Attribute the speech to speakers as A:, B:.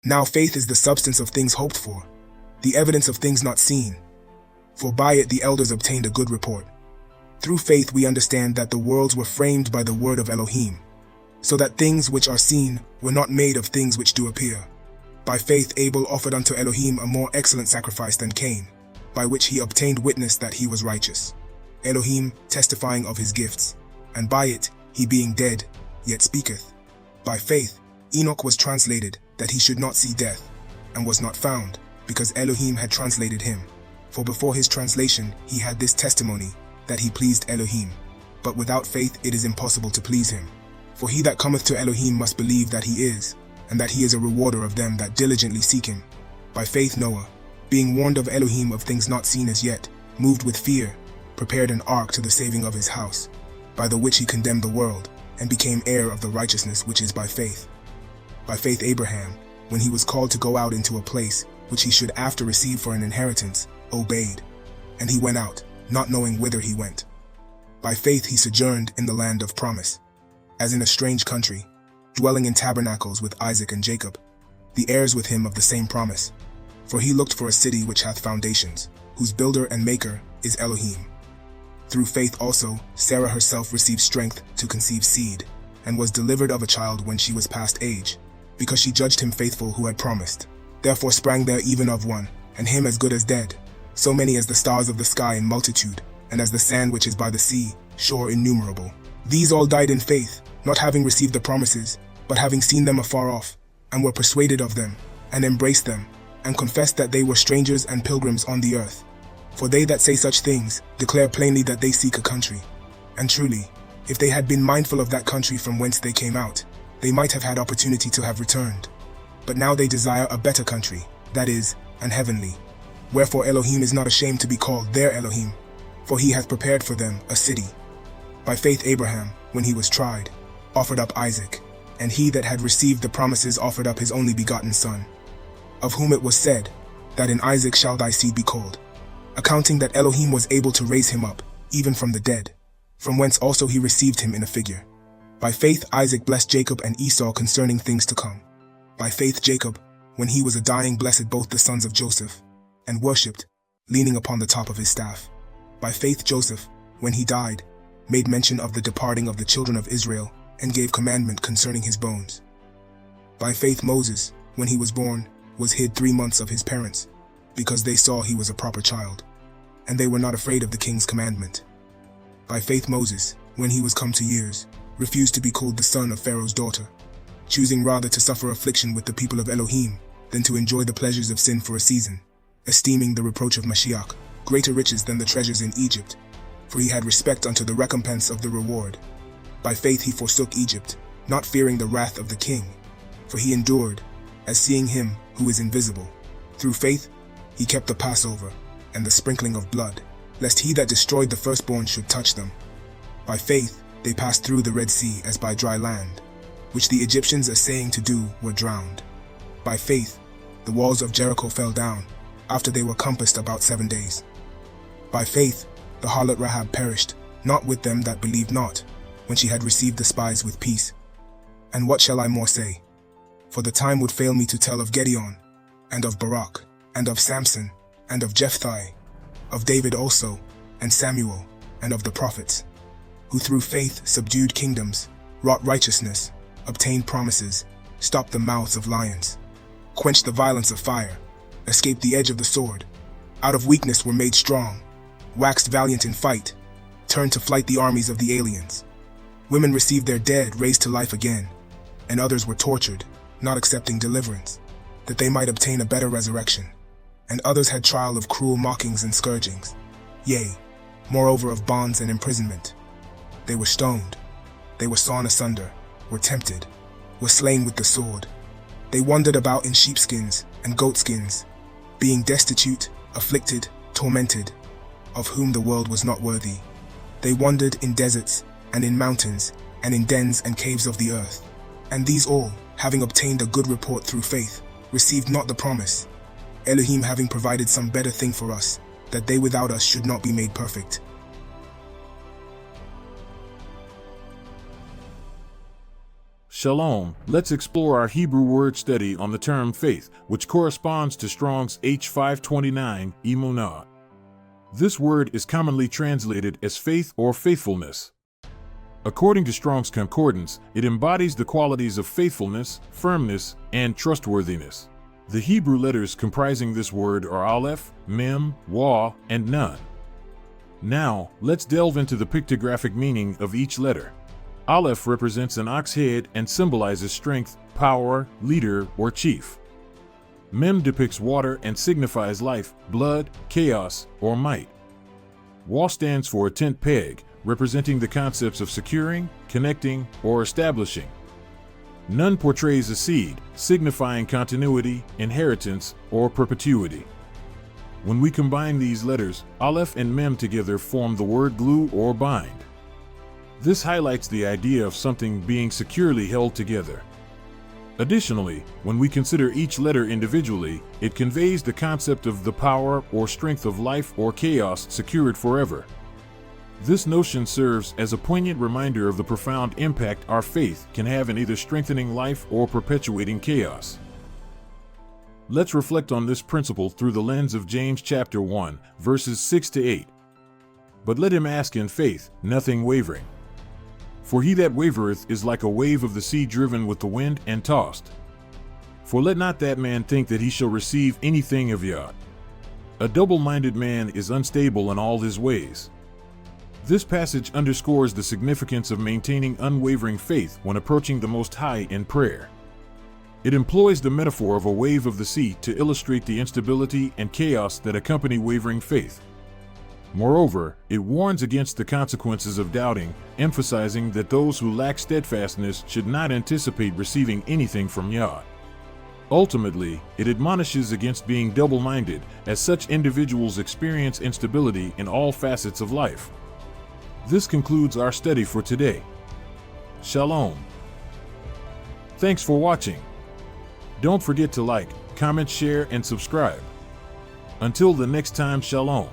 A: Now faith is the substance of things hoped for, the evidence of things not seen. For by it the elders obtained a good report. Through faith we understand that the worlds were framed by the word of Elohim, so that things which are seen were not made of things which do appear. By faith Abel offered unto Elohim a more excellent sacrifice than Cain, by which he obtained witness that he was righteous, Elohim testifying of his gifts, and by it he being dead yet speaketh. By faith Enoch was translated that he should not see death, and was not found, because Elohim had translated him. For before his translation he had this testimony, that he pleased Elohim. But without faith it is impossible to please him. For he that cometh to Elohim must believe that he is, and that he is a rewarder of them that diligently seek him. By faith Noah, being warned of Elohim of things not seen as yet, moved with fear, prepared an ark to the saving of his house, by the which he condemned the world, and became heir of the righteousness which is by faith. By faith Abraham, when he was called to go out into a place which he should after receive for an inheritance, obeyed, and he went out, not knowing whither he went. By faith he sojourned in the land of promise, as in a strange country, dwelling in tabernacles with Isaac and Jacob, the heirs with him of the same promise. For he looked for a city which hath foundations, whose builder and maker is Elohim. Through faith also Sarah herself received strength to conceive seed, and was delivered of a child when she was past age, because she judged him faithful who had promised. Therefore sprang there even of one, and him as good as dead, so many as the stars of the sky in multitude, and as the sand which is by the sea, shore innumerable. These all died in faith, not having received the promises, but having seen them afar off, and were persuaded of them, and embraced them, and confessed that they were strangers and pilgrims on the earth. For they that say such things declare plainly that they seek a country. And truly, if they had been mindful of that country from whence they came out, they might have had opportunity to have returned. But now they desire a better country, that is, an heavenly. Wherefore Elohim is not ashamed to be called their Elohim, for he hath prepared for them a city. By faith Abraham, when he was tried, offered up Isaac, and he that had received the promises offered up his only begotten son, of whom it was said, that in Isaac shall thy seed be called, accounting that Elohim was able to raise him up, even from the dead, from whence also he received him in a figure. By faith Isaac blessed Jacob and Esau concerning things to come. By faith Jacob, when he was a dying, blessed both the sons of Joseph, and worshipped, leaning upon the top of his staff. By faith Joseph, when he died, made mention of the departing of the children of Israel, and gave commandment concerning his bones. By faith Moses, when he was born, was hid 3 months of his parents, because they saw he was a proper child, and they were not afraid of the king's commandment. By faith Moses, when he was come to years, refused to be called the son of Pharaoh's daughter, choosing rather to suffer affliction with the people of Elohim than to enjoy the pleasures of sin for a season, esteeming the reproach of Mashiach greater riches than the treasures in Egypt, for he had respect unto the recompense of the reward. By faith he forsook Egypt, not fearing the wrath of the king, for he endured, as seeing him who is invisible. Through faith he kept the Passover, and the sprinkling of blood, lest he that destroyed the firstborn should touch them. By faith they passed through the Red Sea as by dry land, which the Egyptians assaying to do were drowned. By faith the walls of Jericho fell down, after they were compassed about 7 days. By faith the harlot Rahab perished, not with them that believed not, when she had received the spies with peace. And what shall I more say? For the time would fail me to tell of Gideon, and of Barak, and of Samson, and of Jephthah, of David also, and Samuel, and of the prophets, who through faith subdued kingdoms, wrought righteousness, obtained promises, stopped the mouths of lions, quenched the violence of fire, escaped the edge of the sword, out of weakness were made strong, waxed valiant in fight, turned to flight the armies of the aliens. Women received their dead raised to life again, and others were tortured, not accepting deliverance, that they might obtain a better resurrection. And others had trial of cruel mockings and scourgings, yea, moreover of bonds and imprisonment. They were stoned, they were sawn asunder, were tempted, were slain with the sword. They wandered about in sheepskins and goatskins, being destitute, afflicted, tormented, of whom the world was not worthy. They wandered in deserts, and in mountains, and in dens and caves of the earth. And these all, having obtained a good report through faith, received not the promise, Elohim having provided some better thing for us, that they without us should not be made perfect.
B: Shalom, let's explore our Hebrew word study on the term faith, which corresponds to Strong's H529, Emunah. This word is commonly translated as faith or faithfulness. According to Strong's Concordance, it embodies the qualities of faithfulness, firmness, and trustworthiness. The Hebrew letters comprising this word are Aleph, Mem, Waw, and Nun. Now, let's delve into the pictographic meaning of each letter. Aleph represents an ox head and symbolizes strength, power, leader, or chief. Mem depicts water and signifies life, blood, chaos, or might. Waw stands for a tent peg, representing the concepts of securing, connecting, or establishing. Nun portrays a seed, signifying continuity, inheritance, or perpetuity. When we combine these letters, Aleph and Mem together form the word glue or bind. This highlights the idea of something being securely held together. Additionally, when we consider each letter individually, it conveys the concept of the power or strength of life or chaos secured forever. This notion serves as a poignant reminder of the profound impact our faith can have in either strengthening life or perpetuating chaos. Let's reflect on this principle through the lens of James chapter 1, verses 6 to 8. But let him ask in faith, nothing wavering. For he that wavereth is like a wave of the sea driven with the wind and tossed. For let not that man think that he shall receive anything of Yah. A double-minded man is unstable in all his ways. This passage underscores the significance of maintaining unwavering faith when approaching the Most High in prayer. It employs the metaphor of a wave of the sea to illustrate the instability and chaos that accompany wavering faith. Moreover, it warns against the consequences of doubting, emphasizing that those who lack steadfastness should not anticipate receiving anything from Yah. Ultimately, it admonishes against being double-minded, as such individuals experience instability in all facets of life. This concludes our study for today. Shalom. Thanks for watching. Don't forget to like, comment, share, and subscribe. Until the next time, Shalom.